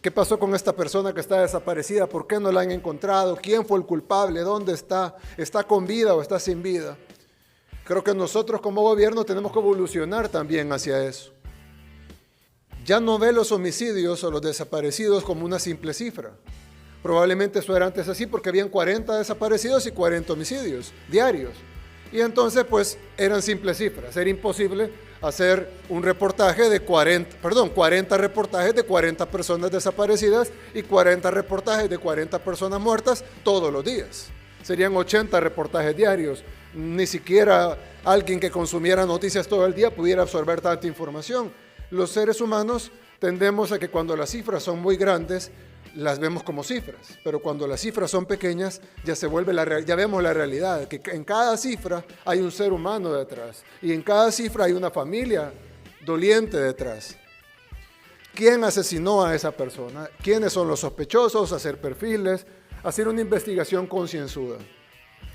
¿Qué pasó con esta persona que está desaparecida? ¿Por qué no la han encontrado? ¿Quién fue el culpable? ¿Dónde está? ¿Está con vida o está sin vida? Creo que nosotros como gobierno tenemos que evolucionar también hacia eso. Ya no ve los homicidios o los desaparecidos como una simple cifra. Probablemente eso era antes así porque habían 40 desaparecidos y 40 homicidios diarios. Y entonces pues eran simples cifras. Era imposible hacer un reportaje de 40 reportajes de 40 personas desaparecidas y 40 reportajes de 40 personas muertas todos los días. Serían 80 reportajes diarios. Ni siquiera alguien que consumiera noticias todo el día pudiera absorber tanta información. Los seres humanos tendemos a que cuando las cifras son muy grandes, las vemos como cifras, pero cuando las cifras son pequeñas, ya vemos la realidad, que en cada cifra hay un ser humano detrás, y en cada cifra hay una familia doliente detrás. ¿Quién asesinó a esa persona? ¿Quiénes son los sospechosos? Hacer perfiles, hacer una investigación concienzuda.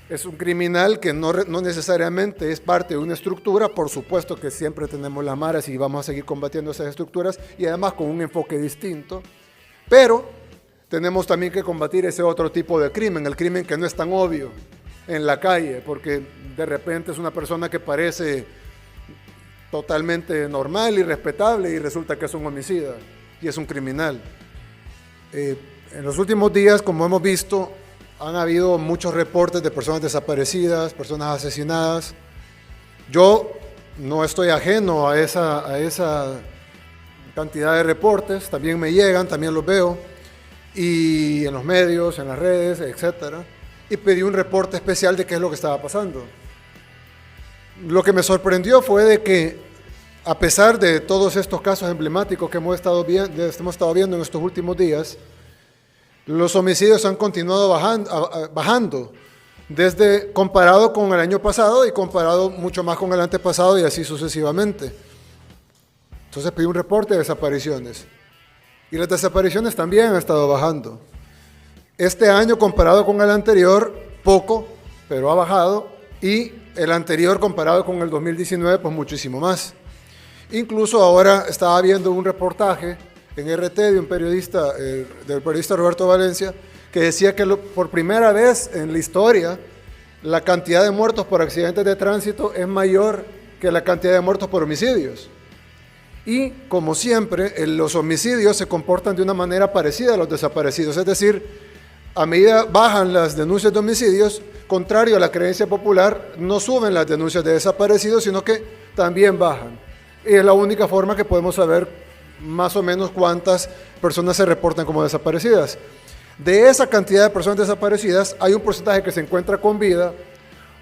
Es un criminal que no necesariamente es parte de una estructura, por supuesto que siempre tenemos las maras y vamos a seguir combatiendo esas estructuras, y además con un enfoque distinto, pero tenemos también que combatir ese otro tipo de crimen, el crimen que no es tan obvio en la calle, porque de repente es una persona que parece totalmente normal y respetable y resulta que es un homicida y es un criminal. En los últimos días, como hemos visto, han habido muchos reportes de personas desaparecidas, personas asesinadas. Yo no estoy ajeno a esa cantidad de reportes, también me llegan, también los veo, y en los medios, en las redes, etcétera, y pedí un reporte especial de qué es lo que estaba pasando. Lo que me sorprendió fue de que, a pesar de todos estos casos emblemáticos que hemos estado viendo en estos últimos días, los homicidios han continuado bajando, comparado con el año pasado y comparado mucho más con el antepasado y así sucesivamente. Entonces pedí un reporte de desapariciones. Y las desapariciones también han estado bajando. Este año comparado con el anterior, poco, pero ha bajado. Y el anterior comparado con el 2019, pues muchísimo más. Incluso ahora estaba viendo un reportaje en RT de un periodista, del periodista Roberto Valencia, que decía que por primera vez en la historia, la cantidad de muertos por accidentes de tránsito es mayor que la cantidad de muertos por homicidios. Y, como siempre, los homicidios se comportan de una manera parecida a los desaparecidos. Es decir, a medida bajan las denuncias de homicidios, contrario a la creencia popular, no suben las denuncias de desaparecidos, sino que también bajan. Y es la única forma que podemos saber más o menos cuántas personas se reportan como desaparecidas. De esa cantidad de personas desaparecidas, hay un porcentaje que se encuentra con vida,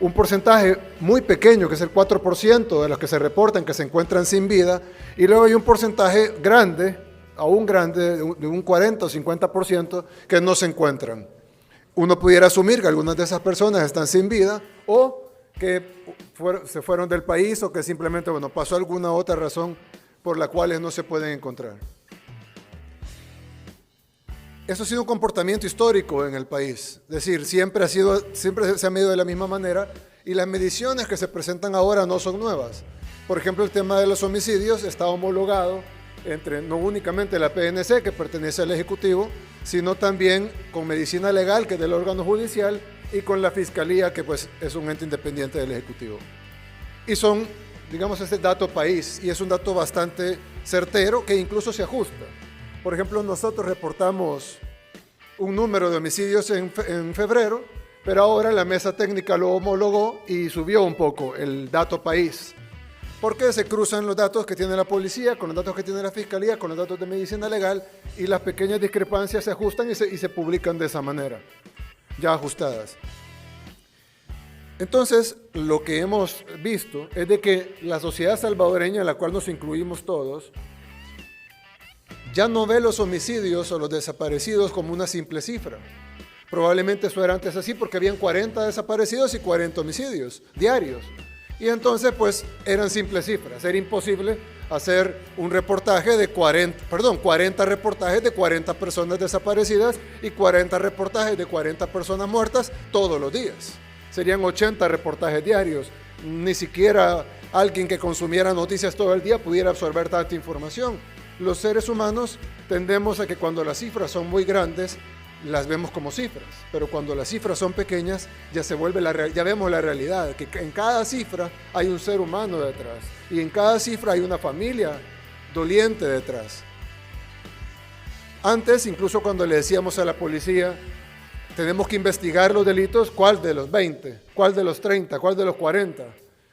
un porcentaje muy pequeño, que es el 4% de los que se reportan que se encuentran sin vida, y luego hay un porcentaje grande, aún grande, de un 40 o 50% que no se encuentran. Uno pudiera asumir que algunas de esas personas están sin vida o que se fueron del país o que simplemente, pasó alguna otra razón por la cual no se pueden encontrar. Eso ha sido un comportamiento histórico en el país, es decir, siempre se ha medido de la misma manera y las mediciones que se presentan ahora no son nuevas. Por ejemplo, el tema de los homicidios está homologado entre no únicamente la PNC, que pertenece al Ejecutivo, sino también con Medicina Legal, que es del órgano judicial, y con la Fiscalía, que pues es un ente independiente del Ejecutivo. Y son, digamos, ese dato país, y es un dato bastante certero que incluso se ajusta. Por ejemplo, nosotros reportamos un número de homicidios en febrero, pero ahora la mesa técnica lo homologó y subió un poco el dato país, porque se cruzan los datos que tiene la policía con los datos que tiene la fiscalía, con los datos de medicina legal, y las pequeñas discrepancias se ajustan y se publican de esa manera, ya ajustadas. Entonces, lo que hemos visto es de que la sociedad salvadoreña, en la cual nos incluimos todos, ya no ve los homicidios o los desaparecidos como una simple cifra. Probablemente eso era antes así porque habían 40 desaparecidos y 40 homicidios diarios. Y entonces pues eran simples cifras. Era imposible hacer un reportaje de 40 reportajes de 40 personas desaparecidas y 40 reportajes de 40 personas muertas todos los días. Serían 80 reportajes diarios. Ni siquiera alguien que consumiera noticias todo el día pudiera absorber tanta información. los seres humanos tendemos a que cuando las cifras son muy grandes, las vemos como cifras, pero cuando las cifras son pequeñas, ya ya vemos la realidad, que en cada cifra hay un ser humano detrás, y en cada cifra hay una familia doliente detrás. Antes, incluso cuando le decíamos a la policía, tenemos que investigar los delitos, ¿cuál de los 20? ¿Cuál de los 30? ¿Cuál de los 40?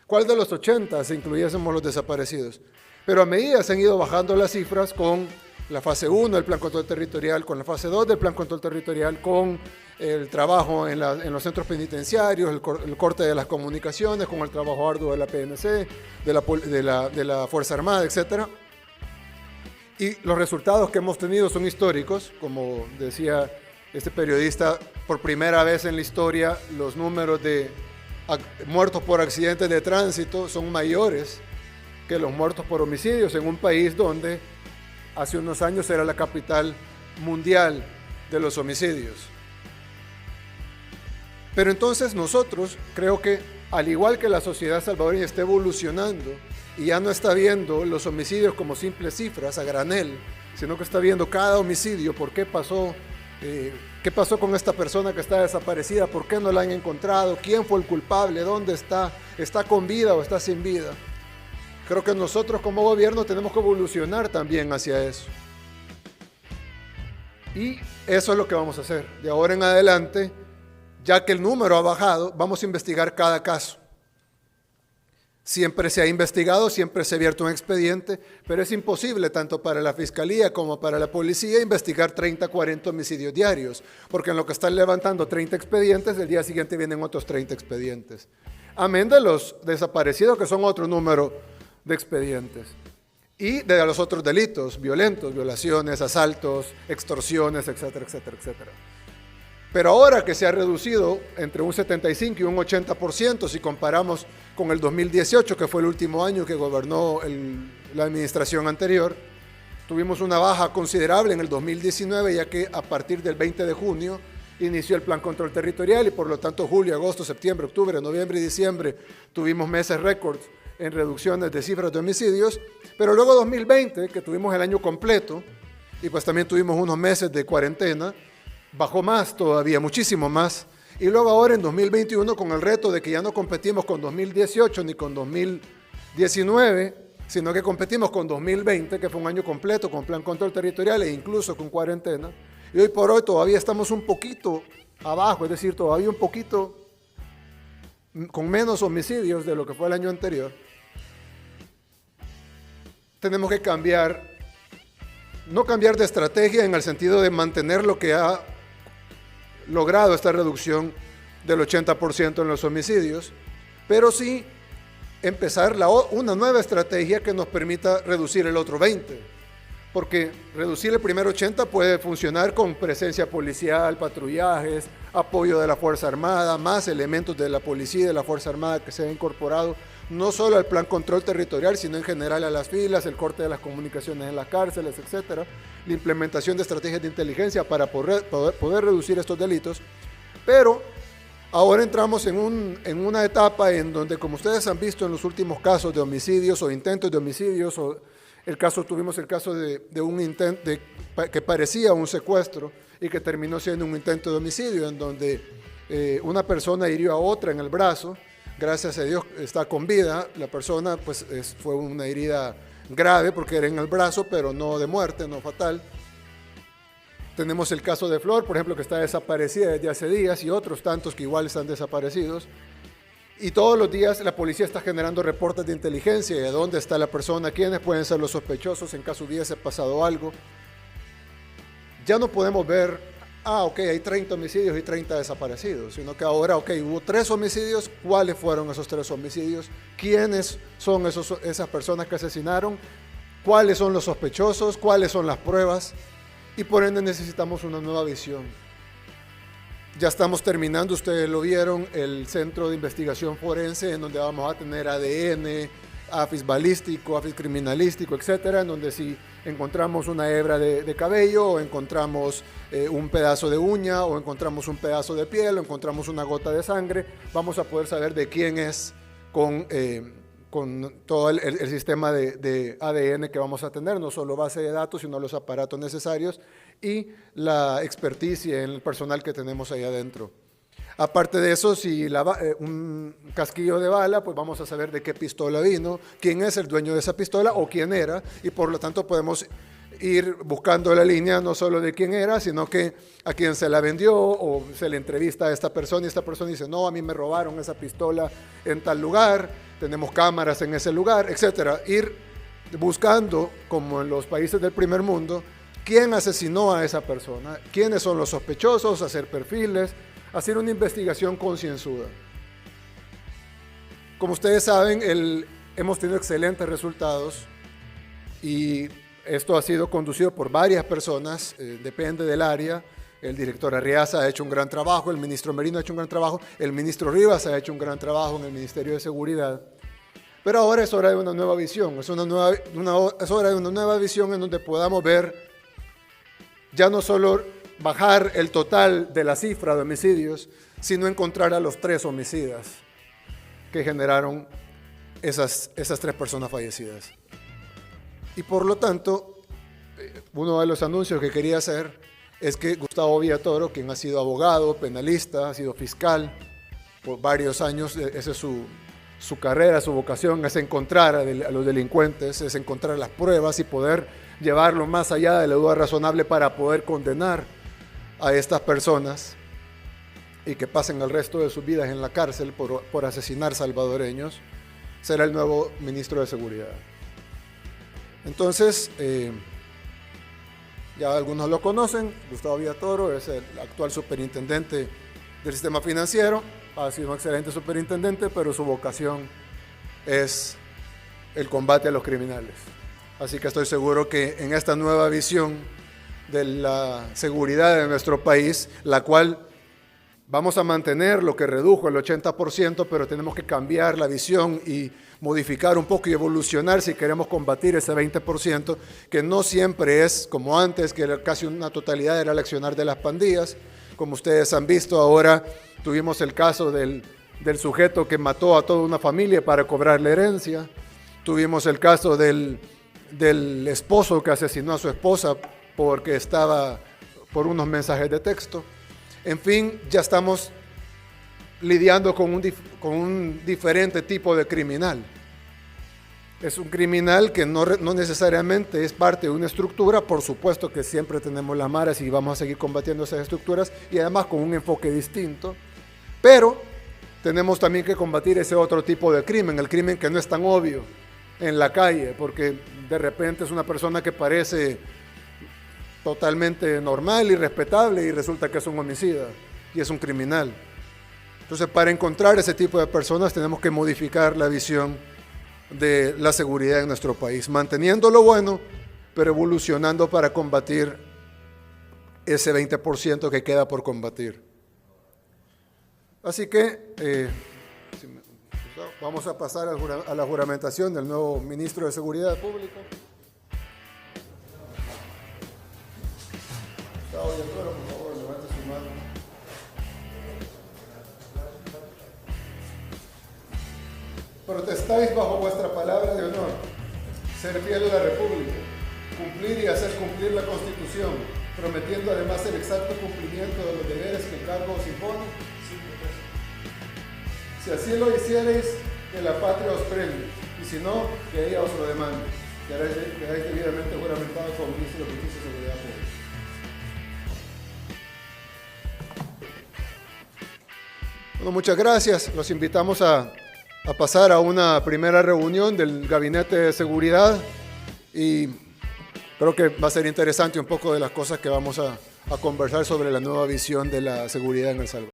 ¿Cuál de los 80? Si incluyésemos los desaparecidos. Pero a medida se han ido bajando las cifras con la fase 1 del Plan Control Territorial, con la fase 2 del Plan Control Territorial, con el trabajo en los centros penitenciarios, el corte de las comunicaciones, con el trabajo arduo de la PNC, de la Fuerza Armada, etc. Y los resultados que hemos tenido son históricos, como decía este periodista, por primera vez en la historia los números de muertos por accidentes de tránsito son mayores que los muertos por homicidios en un país donde hace unos años era la capital mundial de los homicidios. Pero entonces nosotros, creo que al igual que la sociedad salvadoreña está evolucionando y ya no está viendo los homicidios como simples cifras a granel, sino que está viendo cada homicidio, por qué pasó, qué pasó con esta persona que está desaparecida, por qué no la han encontrado, quién fue el culpable, dónde está con vida o está sin vida. Creo que nosotros como gobierno tenemos que evolucionar también hacia eso. Y eso es lo que vamos a hacer. De ahora en adelante, ya que el número ha bajado, vamos a investigar cada caso. Siempre se ha investigado, siempre se ha abierto un expediente, pero es imposible tanto para la Fiscalía como para la Policía investigar 30, 40 homicidios diarios, porque en lo que están levantando 30 expedientes, el día siguiente vienen otros 30 expedientes. Amén de los desaparecidos, que son otro número de expedientes. Y de los otros delitos violentos, violaciones, asaltos, extorsiones, etcétera, etcétera, etcétera. Pero ahora que se ha reducido entre un 75 y un 80%, si comparamos con el 2018, que fue el último año que gobernó la administración anterior, tuvimos una baja considerable en el 2019, ya que a partir del 20 de junio inició el Plan Control Territorial y por lo tanto julio, agosto, septiembre, octubre, noviembre y diciembre tuvimos meses récords en reducciones de cifras de homicidios, pero luego 2020, que tuvimos el año completo, y pues también tuvimos unos meses de cuarentena, bajó más todavía, muchísimo más, y luego ahora en 2021 con el reto de que ya no competimos con 2018 ni con 2019, sino que competimos con 2020, que fue un año completo con Plan Control Territorial e incluso con cuarentena, y hoy por hoy todavía estamos un poquito abajo, es decir, todavía un poquito con menos homicidios de lo que fue el año anterior. Tenemos que no cambiar de estrategia en el sentido de mantener lo que ha logrado esta reducción del 80% en los homicidios, pero sí empezar una nueva estrategia que nos permita reducir el otro 20%, porque reducir el primer 80% puede funcionar con presencia policial, patrullajes, apoyo de la Fuerza Armada, más elementos de la policía y de la Fuerza Armada que se han incorporado no solo al Plan Control Territorial, sino en general a las filas, el corte de las comunicaciones en las cárceles, etcétera, la implementación de estrategias de inteligencia para poder reducir estos delitos. Pero ahora entramos en una etapa en donde, como ustedes han visto en los últimos casos de homicidios o intentos de homicidios, tuvimos el caso de un intento que parecía un secuestro y que terminó siendo un intento de homicidio, en donde una persona hirió a otra en el brazo. Gracias a Dios está con vida. La persona pues fue una herida grave porque era en el brazo, pero no de muerte, no fatal. Tenemos el caso de Flor, por ejemplo, que está desaparecida desde hace días, y otros tantos que igual están desaparecidos. Y todos los días la policía está generando reportes de inteligencia de dónde está la persona, quiénes pueden ser los sospechosos en caso hubiese pasado algo. Ya no podemos ver, ok, hay 30 homicidios y 30 desaparecidos, sino que ahora, hubo 3 homicidios, ¿cuáles fueron esos 3 homicidios? ¿Quiénes son esas personas que asesinaron? ¿Cuáles son los sospechosos? ¿Cuáles son las pruebas? Y por ende necesitamos una nueva visión. Ya estamos terminando, ustedes lo vieron, el Centro de Investigación Forense, en donde vamos a tener ADN, AFIS balístico, AFIS criminalístico, etcétera, en donde si encontramos una hebra de cabello, o encontramos un pedazo de uña, o encontramos un pedazo de piel, o encontramos una gota de sangre, vamos a poder saber de quién es con con todo el sistema de ADN que vamos a tener, no solo base de datos, sino los aparatos necesarios y la experticia en el personal que tenemos ahí adentro. Aparte de eso, si un casquillo de bala, pues vamos a saber de qué pistola vino, quién es el dueño de esa pistola o quién era, y por lo tanto podemos ir buscando la línea no solo de quién era, sino que a quién se la vendió, o se le entrevista a esta persona y esta persona dice, no, a mí me robaron esa pistola en tal lugar, tenemos cámaras en ese lugar, etcétera. Ir buscando, como en los países del primer mundo, quién asesinó a esa persona, quiénes son los sospechosos, hacer perfiles, hacer una investigación concienzuda. Como ustedes saben, hemos tenido excelentes resultados y esto ha sido conducido por varias personas, depende del área. El director Arriaza ha hecho un gran trabajo, el ministro Merino ha hecho un gran trabajo, el ministro Rivas ha hecho un gran trabajo en el Ministerio de Seguridad. Pero ahora es hora de una nueva visión, es hora de una nueva visión en donde podamos ver ya no solo bajar el total de la cifra de homicidios, sino encontrar a los 3 homicidas que generaron esas 3 personas fallecidas. Y por lo tanto, uno de los anuncios que quería hacer es que Gustavo Villatoro, quien ha sido abogado, penalista, ha sido fiscal por varios años, esa es su carrera, su vocación, es encontrar a los delincuentes, es encontrar las pruebas y poder llevarlo más allá de la duda razonable para poder condenar a estas personas y que pasen el resto de sus vidas en la cárcel por asesinar salvadoreños, será el nuevo ministro de Seguridad. Entonces, ya algunos lo conocen, Gustavo Villatoro es el actual superintendente del sistema financiero, ha sido un excelente superintendente, pero su vocación es el combate a los criminales. Así que estoy seguro que en esta nueva visión de la seguridad de nuestro país, la cual vamos a mantener lo que redujo el 80%, pero tenemos que cambiar la visión y modificar un poco y evolucionar si queremos combatir ese 20%, que no siempre es como antes, que casi una totalidad era el accionar de las pandillas. Como ustedes han visto, ahora tuvimos el caso del sujeto que mató a toda una familia para cobrarle herencia. Tuvimos el caso del esposo que asesinó a su esposa porque estaba por unos mensajes de texto. En fin, ya estamos lidiando con un diferente tipo de criminal. Es un criminal que no necesariamente es parte de una estructura, por supuesto que siempre tenemos las maras y vamos a seguir combatiendo esas estructuras y además con un enfoque distinto, pero tenemos también que combatir ese otro tipo de crimen, el crimen que no es tan obvio en la calle, porque de repente es una persona que parece totalmente normal y respetable y resulta que es un homicida y es un criminal. Entonces, para encontrar ese tipo de personas tenemos que modificar la visión de la seguridad en nuestro país, manteniendo lo bueno, pero evolucionando para combatir ese 20% que queda por combatir. Así que vamos a pasar a la juramentación del nuevo ministro de Seguridad Pública. Gustavo Villatoro, por favor, levante su mano. Protestáis bajo vuestra palabra de honor, ser fiel a la República, cumplir y hacer cumplir la Constitución, prometiendo además el exacto cumplimiento de los deberes que el cargo os impone. Si así lo hiciereis, que la patria os premie, y si no, que ella os lo demande. Quedáis debidamente juramentados como ministro de Justicia y Seguridad Pública. Bueno, muchas gracias. Los invitamos a pasar a una primera reunión del Gabinete de Seguridad y creo que va a ser interesante un poco de las cosas que vamos a conversar sobre la nueva visión de la seguridad en El Salvador.